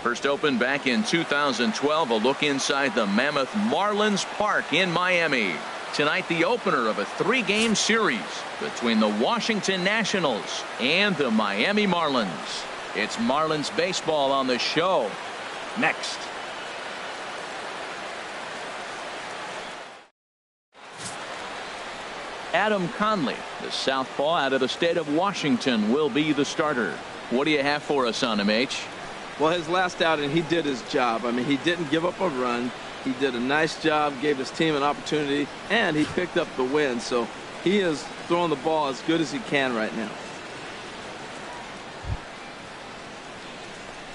First opened back in 2012, a look inside the Mammoth Marlins Park in Miami. Tonight, the opener of a 3-game series between the Washington Nationals and the Miami Marlins. It's Marlins baseball on the show. Next. Adam Conley, the southpaw out of the state of Washington, will be the starter. What do you have for us on him, H? Well, his last outing, he did his job. I mean, he didn't give up a run. He did a nice job, gave his team an opportunity, and he picked up the win. So he is throwing the ball as good as he can right now.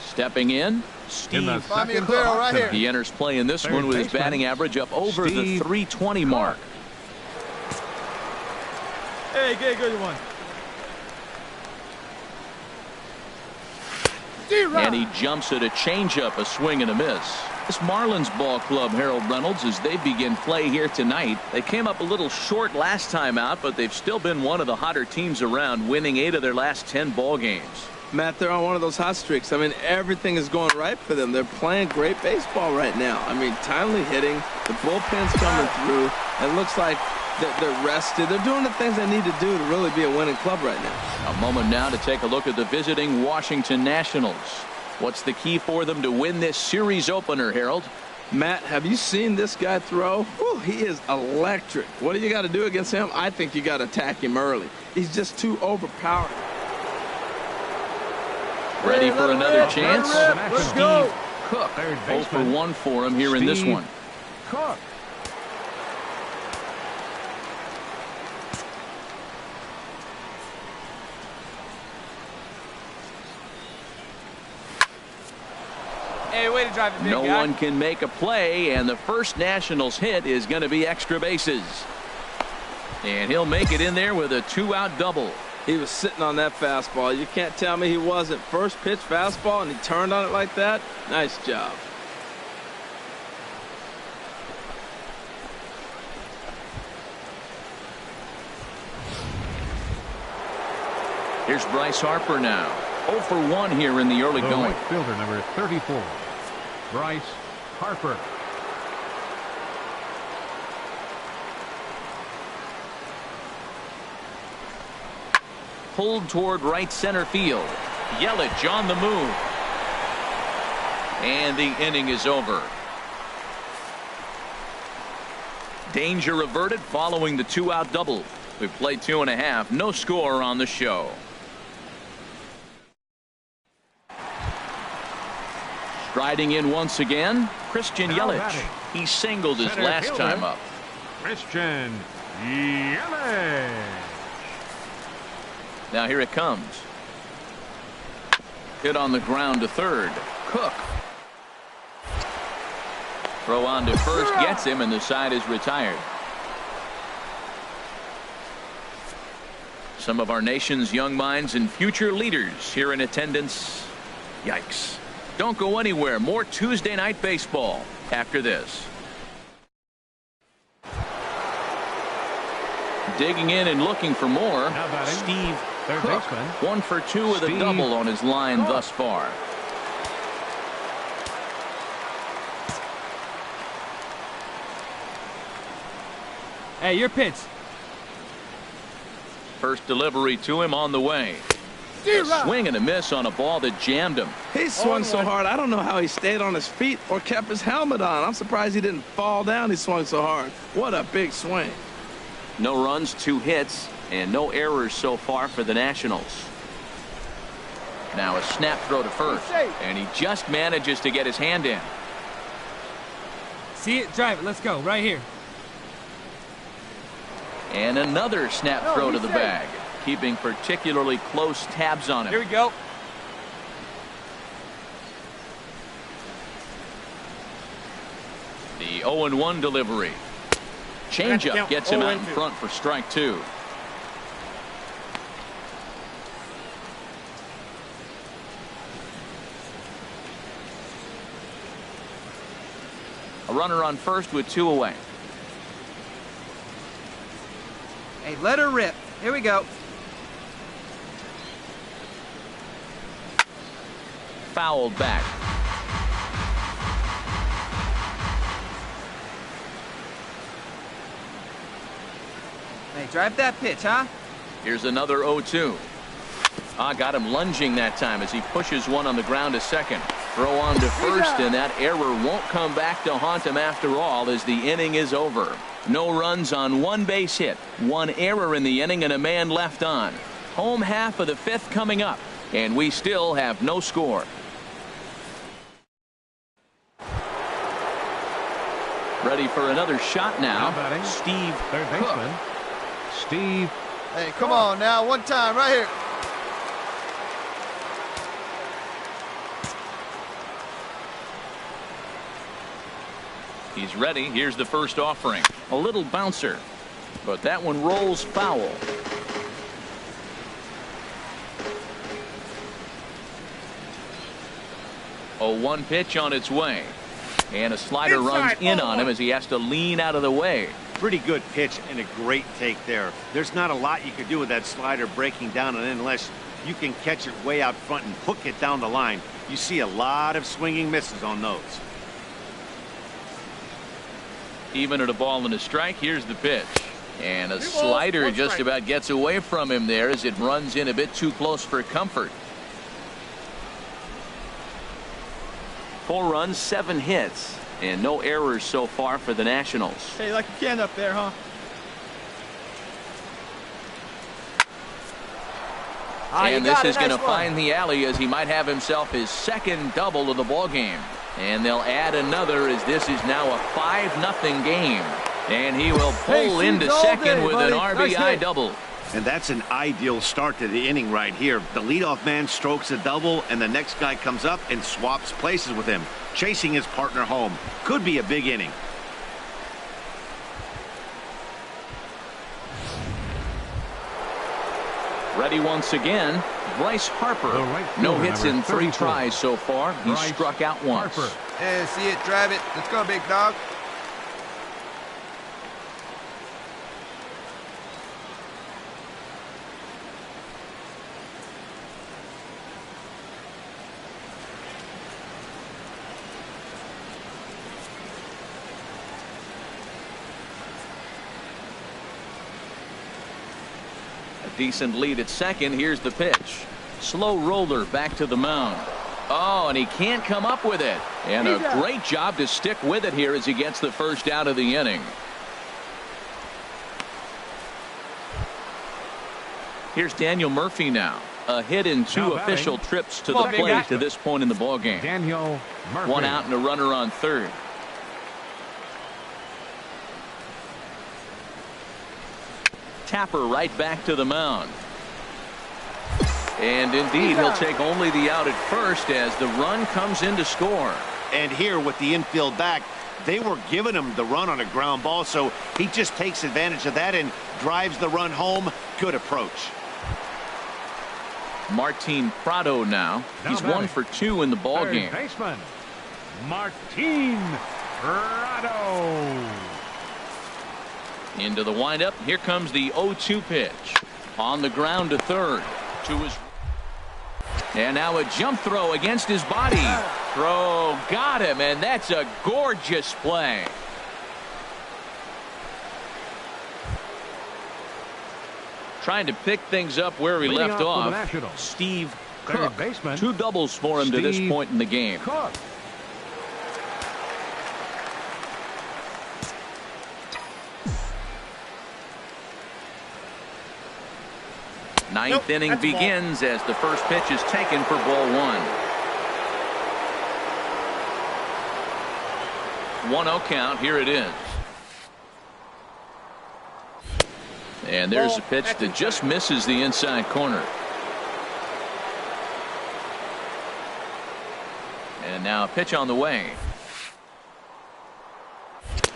Stepping in, Steve. Right here. He enters play in this one with his batting average up over the 320 mark. Hey, good one. And he jumps at a changeup, a swing and a miss. This Marlins ball club, Harold Reynolds, as they begin play here tonight. They came up a little short last time out, but they've still been one of the hotter teams around, winning 8 of their last 10 ball games. Matt, they're on one of those hot streaks. I mean, everything is going right for them. They're playing great baseball right now. I mean, timely hitting, the bullpen's coming through. It looks like they're rested. They're doing the things they need to do to really be a winning club right now. A moment now to take a look at the visiting Washington Nationals. What's the key for them to win this series opener, Harold? Matt, have you seen this guy throw? Whew, he is electric. What do you got to do against him? I think you got to attack him early. He's just too overpowering. Ready for another chance? Let's go. Cook. 0 for 1 for him here in this one. Cook. Hey, way to drive it, big No guy. one can make a play, and the first Nationals hit is going to be extra bases. And he'll make it in there with a 2-out double. He was sitting on that fastball. You can't tell me he wasn't. First pitch fastball, and he turned on it like that. Nice job. Here's Bryce Harper now. 0 for 1 here in the early going. Right fielder number 34, Bryce Harper. Pulled toward right center field. Yelich on the move. And the inning is over. Danger averted following the 2-out double. We played 2.5. No score on the show. Striding in once again, Christian Yelich. He singled his last time up. Christian Yelich. Now here it comes. Hit on the ground to third. Cook. Throw on to first, gets him, and the side is retired. Some of our nation's young minds and future leaders here in attendance. Yikes. Don't go anywhere. More Tuesday night baseball after this. Digging in and looking for more. Steve Cook, 1 for 2 with a double on his line thus far. Hey, your pitch. First delivery to him on the way. A swing and a miss on a ball that jammed him. He swung so hard, I don't know how he stayed on his feet or kept his helmet on. I'm surprised he didn't fall down. He swung so hard. What a big swing. No runs, 2 hits, and no errors so far for the Nationals. Now a snap throw to first, and he just manages to get his hand in. See it, drive it. Let's go right here. And another snap throw to the bag, keeping particularly close tabs on him. Here we go. The 0-1 delivery. Changeup gets him out in front for strike 2. A runner on first with 2 away. Hey, let her rip. Here we go. Fouled back. Hey, drive that pitch, huh? Here's another 0-2. Got him lunging that time as he pushes one on the ground to second. Throw on to first, and that error won't come back to haunt him after all as the inning is over. No runs on 1 base hit, 1 error in the inning, and a man left on. Home half of the 5th coming up, and we still have no score. Ready for another shot now. Steve Third baseman. Steve. Hey, come on now. One time right here. He's ready. Here's the first offering. A little bouncer, but that one rolls foul. 0-1 pitch on its way. And a slider runs in on him as he has to lean out of the way. Pretty good pitch and a great take there. There's not a lot you could do with that slider breaking down, and unless you can catch it way out front and hook it down the line, you see a lot of swinging misses on those. Even at a ball and a strike, here's the pitch. And a slider just about gets away from him there as it runs in a bit too close for comfort. 4 runs, 7 hits, and no errors so far for the Nationals. Hey, like a can up there, huh? And this is going to find the alley as he might have himself his 2nd double of the ball game. And they'll add another as this is now a 5-0 game. And he will pull into second with an RBI double. And that's an ideal start to the inning right here. The leadoff man strokes a double, and the next guy comes up and swaps places with him, chasing his partner home. Could be a big inning. Ready once again, Bryce Harper. No hits in 3 tries so far. He struck out once. Yeah, see it, drive it. Let's go, big dog. Decent lead at second. Here's the pitch. Slow roller back to the mound. Oh, and he can't come up with it. And a great job to stick with it here as he gets the first out of the inning. Here's Daniel Murphy now. A hit in 2 official trips to the plate to this point in the ball game. Daniel Murphy. 1 out and a runner on third. Tapper right back to the mound. And indeed, he'll take only the out at first as the run comes in to score. And here with the infield back, they were giving him the run on a ground ball, so he just takes advantage of that and drives the run home. Good approach. Martin Prado now. He's 1 for 2 in the ball game. Baseman Martin Prado. Into the windup. Here comes the 0-2 pitch. On the ground to third. To his. And now a jump throw against his body. Throw got him, and that's a gorgeous play. Trying to pick things up where he left off. Steve Cook. 2 doubles for him to this point in the game. Cook. Ninth inning begins as the first pitch is taken for ball 1. 1-0 count. Here it is. And there's a pitch that just misses the inside corner. And now a pitch on the way.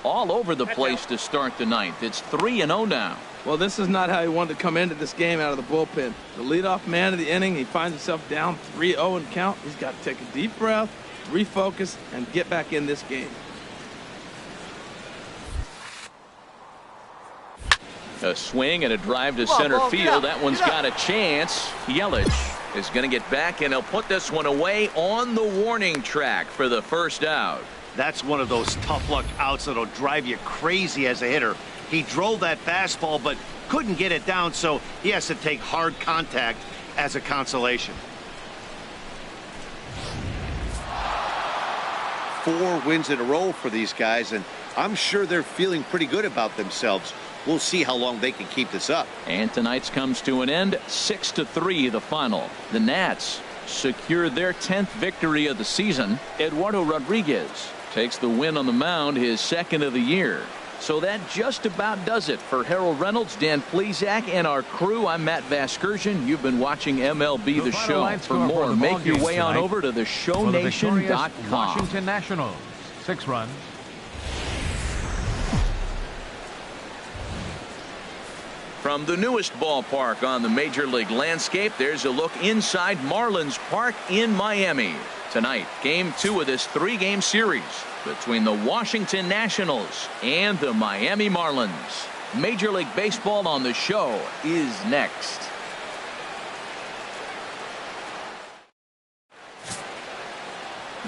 All over the place to start the ninth. It's 3-0 now. Well, this is not how he wanted to come into this game out of the bullpen. The leadoff man of the inning, he finds himself down 3-0 in count. He's got to take a deep breath, refocus, and get back in this game. A swing and a drive to center field. That one's got a chance. Yelich is going to get back, and he'll put this one away on the warning track for the first out. That's one of those tough luck outs that'll drive you crazy as a hitter. He drove that fastball but couldn't get it down, so he has to take hard contact as a consolation. 4 wins in a row for these guys, and I'm sure they're feeling pretty good about themselves. We'll see how long they can keep this up. And tonight's comes to an end. 6-3 the final. The Nats secure their 10th victory of the season. Eduardo Rodriguez takes the win on the mound, his second of the year. So that just about does it for Harold Reynolds, Dan Plesac, and our crew. I'm Matt Vasgersian. You've been watching MLB The Show. For more, make your way on over to theshownation.com. Washington Nationals, 6 runs. From the newest ballpark on the Major League landscape, there's a look inside Marlins Park in Miami. Tonight, Game 2 of this 3-game series between the Washington Nationals and the Miami Marlins. Major League Baseball on the Show is next.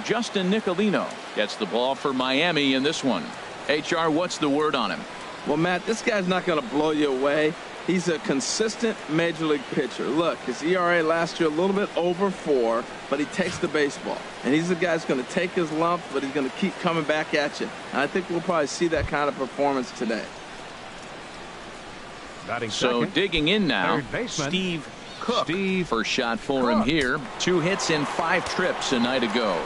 Justin Nicolino gets the ball for Miami in this one. HR, what's the word on him? Well, Matt, this guy's not going to blow you away. He's a consistent major league pitcher. Look, his ERA last year a little bit over 4, but he takes the baseball. And he's the guy that's going to take his lumps, but he's going to keep coming back at you. And I think we'll probably see that kind of performance today. So digging in now, Steve Cook. First shot for him here. 2 hits in 5 trips a night ago.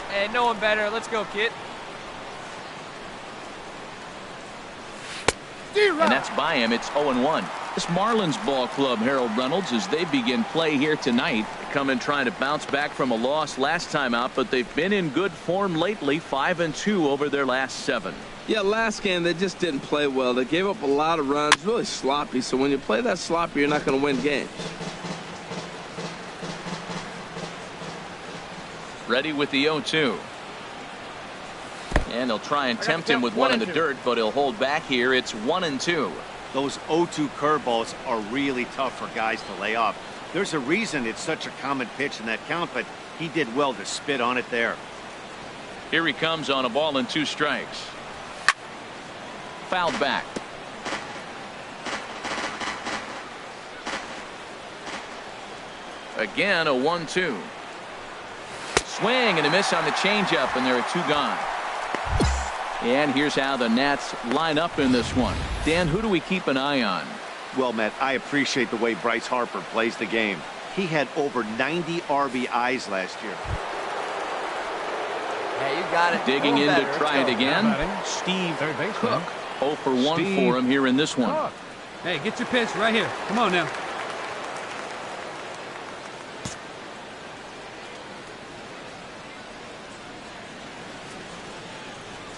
Hey, no one better. Let's go, kid. And that's by him. It's 0-1. This Marlins ball club, Harold Reynolds, as they begin play here tonight. They come in trying to bounce back from a loss last time out, but they've been in good form lately. 5-2 over their last 7. Yeah, last game they just didn't play well. They gave up a lot of runs, really sloppy. So when you play that sloppy, you're not going to win games. Ready with the 0-2. And he'll try and tempt him with one in the dirt, but he'll hold back here. It's 1-2. Those 0-2 curveballs are really tough for guys to lay off. There's a reason it's such a common pitch in that count, but he did well to spit on it there. Here he comes on a ball and 2 strikes. Fouled back. Again, a 1-2. Swing and a miss on the changeup, and there are 2 gone. And here's how the Nats line up in this one. Dan, who do we keep an eye on? Well, Matt, I appreciate the way Bryce Harper plays the game. He had over 90 RBIs last year. Hey, you got it. Digging in to try it again. Steve Cook. 0 for 1 for him here in this one. Hey, get your pitch right here. Come on now.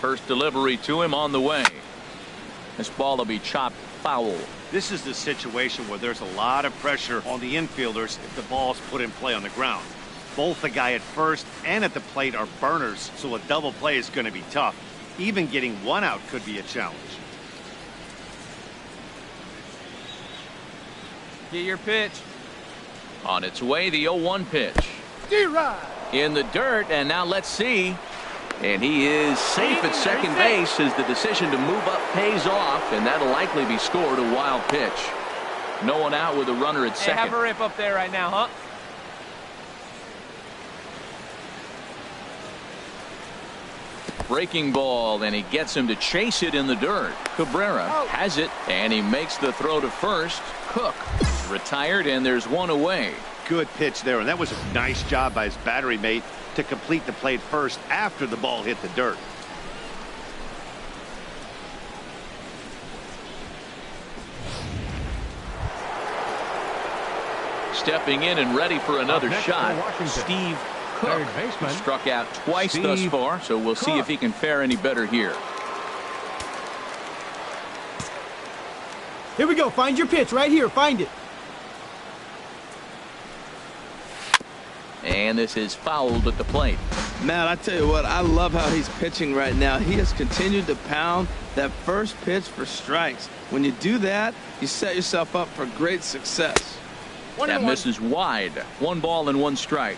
First delivery to him on the way. This ball will be chopped foul. This is the situation where there's a lot of pressure on the infielders if the ball's put in play on the ground. Both the guy at first and at the plate are burners, so a double play is going to be tough. Even getting 1 out could be a challenge. Get your pitch. On its way, the 0-1 pitch. In the dirt, and now let's see. And he is safe at second base as the decision to move up pays off, and that'll likely be scored. A wild pitch. No one out with a runner at second. Hey, have a rip up there right now, huh? Breaking ball, and he gets him to chase it in the dirt. Cabrera has it, and he makes the throw to first. Cook is retired, and there's 1 away. Good pitch there, and that was a nice job by his battery mate to complete the play first after the ball hit the dirt. Stepping in and ready for another shot, Steve Cook struck out twice thus far, so we'll see if he can fare any better here. Here we go. Find your pitch right here. Find it. And this is fouled at the plate. Matt, I tell you what, I love how he's pitching right now. He has continued to pound that first pitch for strikes. When you do that, you set yourself up for great success. That misses wide. 1 ball and 1 strike.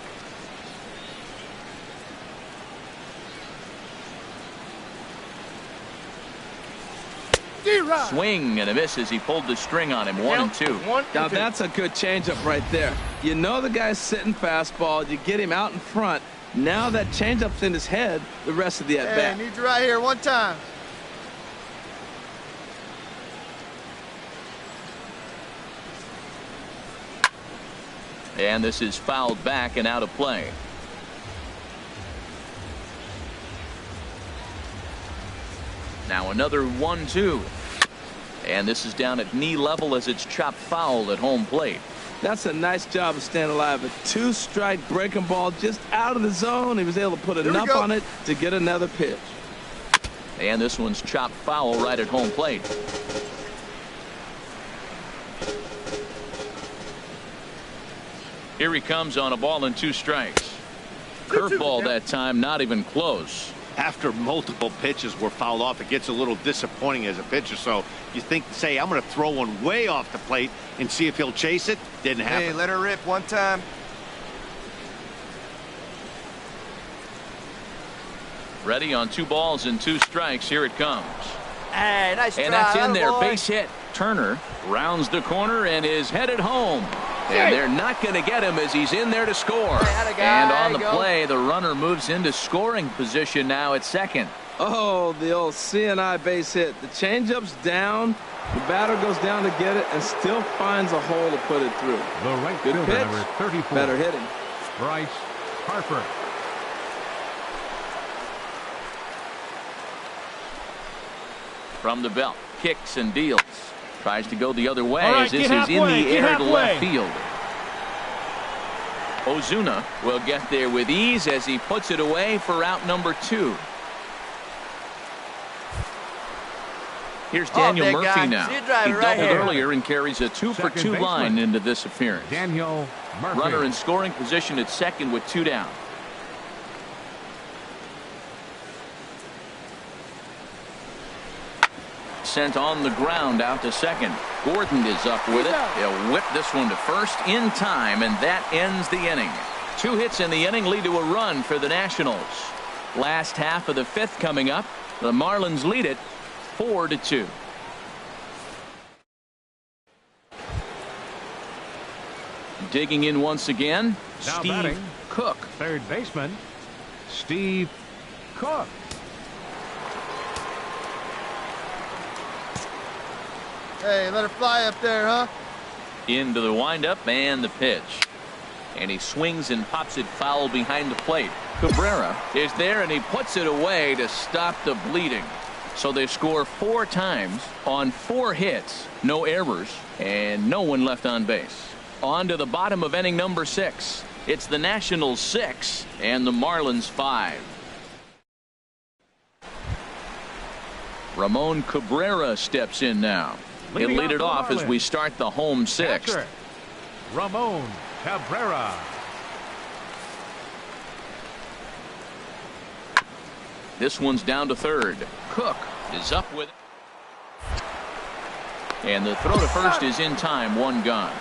Swing and a miss as he pulled the string on him. 1-2. Now that's a good changeup right there. You know the guy's sitting fastball. You get him out in front. Now that changeup's in his head the rest of the at bat. Hey, need you right here 1 time. And this is fouled back and out of play. Now another 1-2. And this is down at knee level as it's chopped foul at home plate. That's a nice job of staying alive. A 2-strike breaking ball just out of the zone. He was able to put enough on it to get another pitch. And this one's chopped foul right at home plate. Here he comes on a ball and 2 strikes. Curveball that time, not even close. After multiple pitches were fouled off, it gets a little disappointing as a pitcher. So you think, say, I'm going to throw one way off the plate and see if he'll chase it. Didn't happen. Hey, let her rip 1 time. Ready on 2 balls and 2 strikes. Here it comes. Hey, nice try. And that's in there. Base hit. Turner rounds the corner and is headed home. And they're not going to get him as he's in there to score. And on the play, the runner moves into scoring position now at second. Oh, the old CNI base hit. The changeup's down. The batter goes down to get it and still finds a hole to put it through. The right Good fielder, pitch. number 34. Better hitting. Bryce Harper. From the belt, kicks and deals. Tries to go the other way Right, as this is in the air to left field. Ozuna will get there with ease as he puts it away for out number 2. Here's Daniel Murphy now. He doubled earlier and carries a 2-for-2 line into this appearance. Daniel Murphy. Runner in scoring position at second with 2 down. Sent on the ground out to second. Gordon is up with it. He'll whip this one to first in time, and that ends the inning. 2 hits in the inning lead to a run for the Nationals. Last half of the 5th coming up. The Marlins lead it 4-2. Digging in once again, Now Steve batting, Cook. Third baseman, Steve Cook. Hey, let her fly up there, huh? Into the windup and the pitch. And he swings and pops it foul behind the plate. Cabrera is there and he puts it away to stop the bleeding. So they score 4 times on 4 hits, no errors, and no one left on base. On to the bottom of inning number 6. It's the Nationals 6 and the Marlins 5. Ramon Cabrera steps in now. He'll lead it off as we start the home 6th. Catcher, Ramon Cabrera. This one's down to third. Cook is up with it. And the throw to first is in time. 1 gone.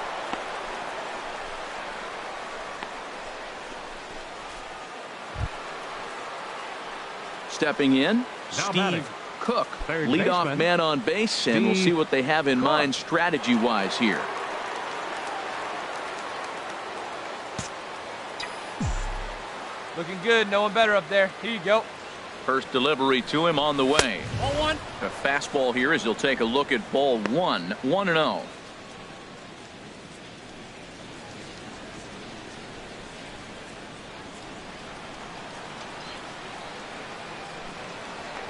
Stepping in, Steve Cook, leadoff man on base, and we'll see what they have in mind strategy-wise here. Looking good. No one better up there. Here you go. First delivery to him on the way. 1-1. A fastball here as he'll take a look at ball 1. 1-0.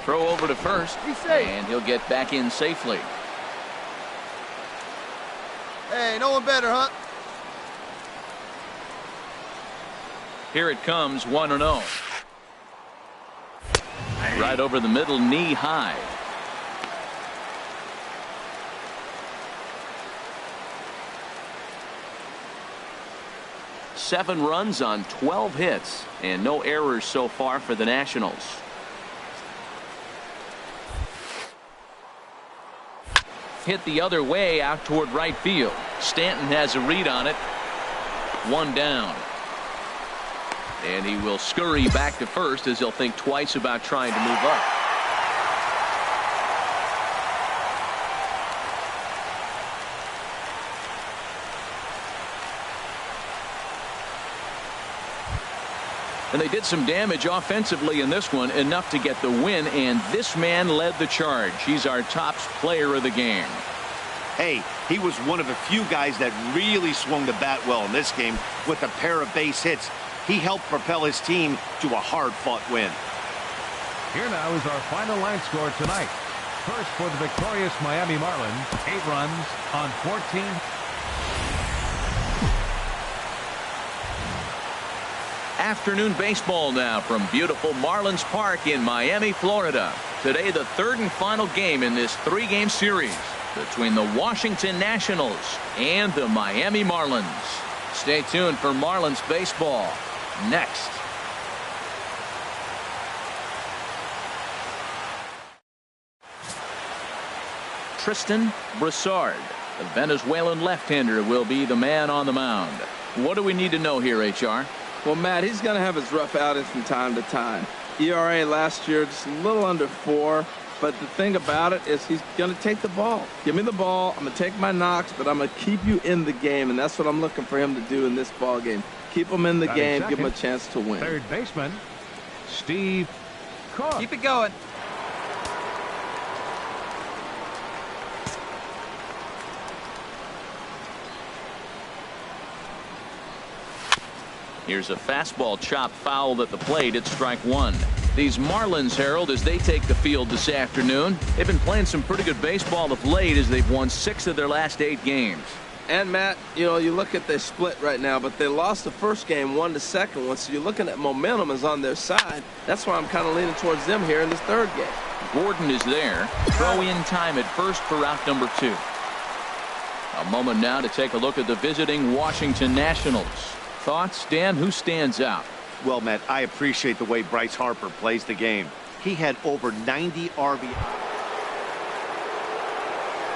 Throw over to first, and he'll get back in safely. Hey, no one better, huh? Here it comes, 1-0. Right over the middle, knee high. Seven runs on 12 hits and no errors so far for the Nationals. Hit the other way out toward right field. Stanton has a read on it. One down. And he will scurry back to first as he'll think twice about trying to move up. And they did some damage offensively in this one, enough to get the win, and this man led the charge. He's our top player of the game. Hey, he was one of the few guys that really swung the bat well in this game with a pair of base hits. He helped propel his team to a hard-fought win. Here now is our final line score tonight. First for the victorious Miami Marlins, 8 runs on 14. Afternoon baseball now from beautiful Marlins Park in Miami, Florida. Today, the third and final game in this 3-game series between the Washington Nationals and the Miami Marlins. Stay tuned for Marlins baseball next. Tristan Broussard, the Venezuelan left-hander, will be the man on the mound. What do we need to know here, HR? Well, Matt, he's going to have his rough outings from time to time. ERA last year just a little under 4. But the thing about it is he's going to take the ball. Give me the ball. I'm going to take my knocks, but I'm going to keep you in the game, and that's what I'm looking for him to do in this ball game. Keep him in the game. Give him a chance to win. Third baseman, Steve Cook. Keep it going. Here's a fastball chopped foul at the plate. It's strike one. These Marlins, Harold, as they take the field this afternoon, they've been playing some pretty good baseball of late as they've won 6 of their last 8 games. And, Matt, you know, you look at their split right now, but they lost the first game, won the second one, so you're looking at momentum is on their side. That's why I'm kind of leaning towards them here in this third game. Gordon is there. Throw in time at first for out number 2. A moment now to take a look at the visiting Washington Nationals. Thoughts, Dan? Who stands out? Well, Matt, I appreciate the way Bryce Harper plays the game. He had over 90 RBI.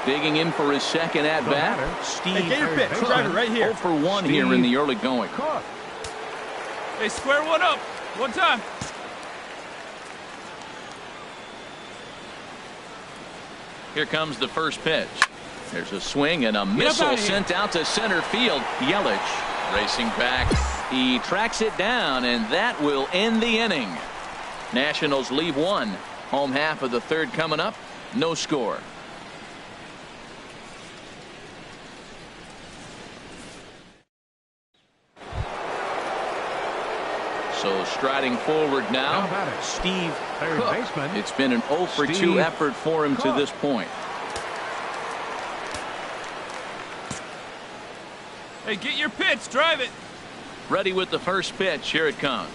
Digging in for his second at-bat, Steve Hey, get your pitch. Drive it right here. 0 for 1 here in the early going. Cook. Hey, square one up. One time. Here comes the first pitch. There's a swing and a missile sent out to center field. Yelich racing back. He tracks it down, and that will end the inning. Nationals leave 1. Home half of the third coming up. No score. So striding forward now, Steve Cook. Baseman, it's been an 0 for 2 effort for him to this point. Hey, get your pitch. Drive it. Ready with the first pitch. Here it comes.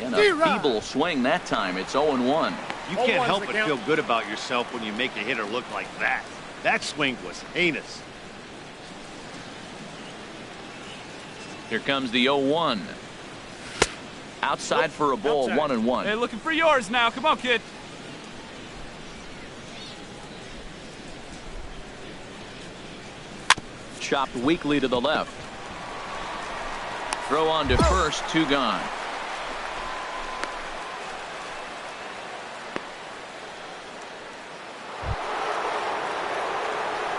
And a feeble swing that time. It's 0-1. You can't help but feel good about yourself when you make a hitter look like that. That swing was heinous. Here comes the 0-1. Outside for a ball, 1-1. Hey, looking for yours now. Come on, kid. Chopped weakly to the left. Throw on to first, 2 gone.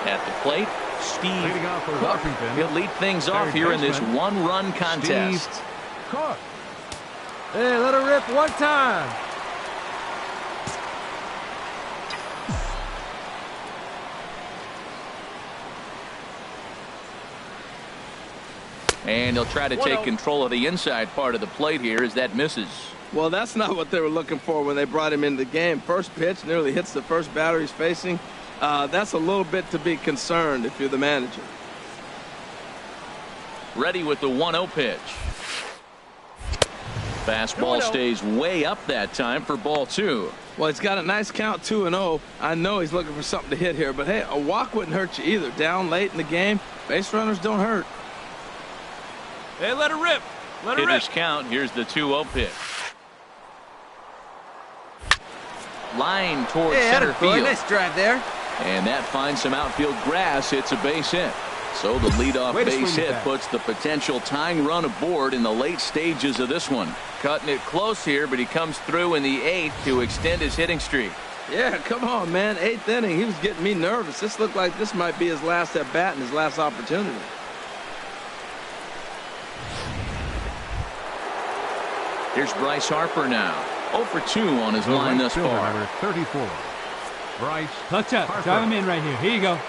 At the plate, Steve leading off for Cook. Washington. He'll lead things off here in this 1-run contest. Steve Cook. Hey, let her rip one time. And he'll try to take control of the inside part of the plate here as that misses. Well, that's not what they were looking for when they brought him into the game. First pitch nearly hits the first batter he's facing. That's a little bit to be concerned if you're the manager. Ready with the 1-0 pitch. Fastball stays way up that time for ball 2. Well, he's got a nice count, 2-0. I know he's looking for something to hit here, but hey, a walk wouldn't hurt you either. Down late in the game, base runners don't hurt. Hey, let her rip. Let her rip. Hitters count. Here's the 2-0 pitch. Line towards center field. Nice drive there. And that finds some outfield grass. It's a base hit. So the leadoff base hit puts the potential tying run aboard in the late stages of this one. Cutting it close here, but he comes through in the 8th to extend his hitting streak. Yeah, come on, man. 8th inning, he was getting me nervous. This looked like this might be his last at bat and his last opportunity. Here's Bryce Harper now. 0 for 2 on his line thus far. Number 34. Bryce. Touch up. Harper. Drive him in right here. Here you go.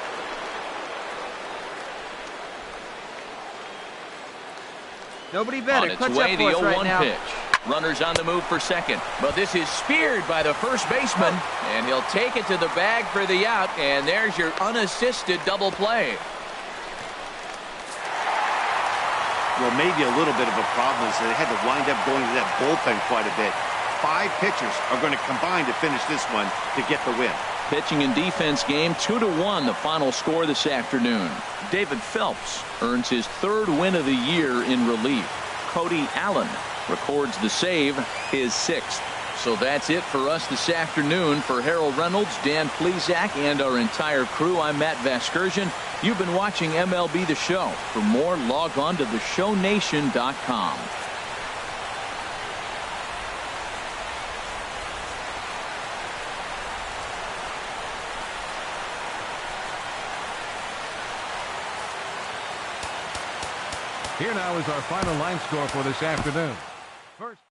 Nobody better. On its Clutch way, up the for us right 0-1 now. pitch. Runners on the move for second. But this is speared by the first baseman. And he'll take it to the bag for the out. And there's your unassisted double play. Well, maybe a little bit of a problem is that they had to wind up going to that bullpen quite a bit. 5 pitchers are going to combine to finish this one to get the win. Pitching and defense game 2-1 the final score this afternoon. David Phelps earns his 3rd win of the year in relief. Cody Allen records the save, his 6th. So that's it for us this afternoon. For Harold Reynolds, Dan Plesac, and our entire crew, I'm Matt Vasgersian. You've been watching MLB The Show. For more, log on to theshownation.com. Here now is our final line score for this afternoon. First.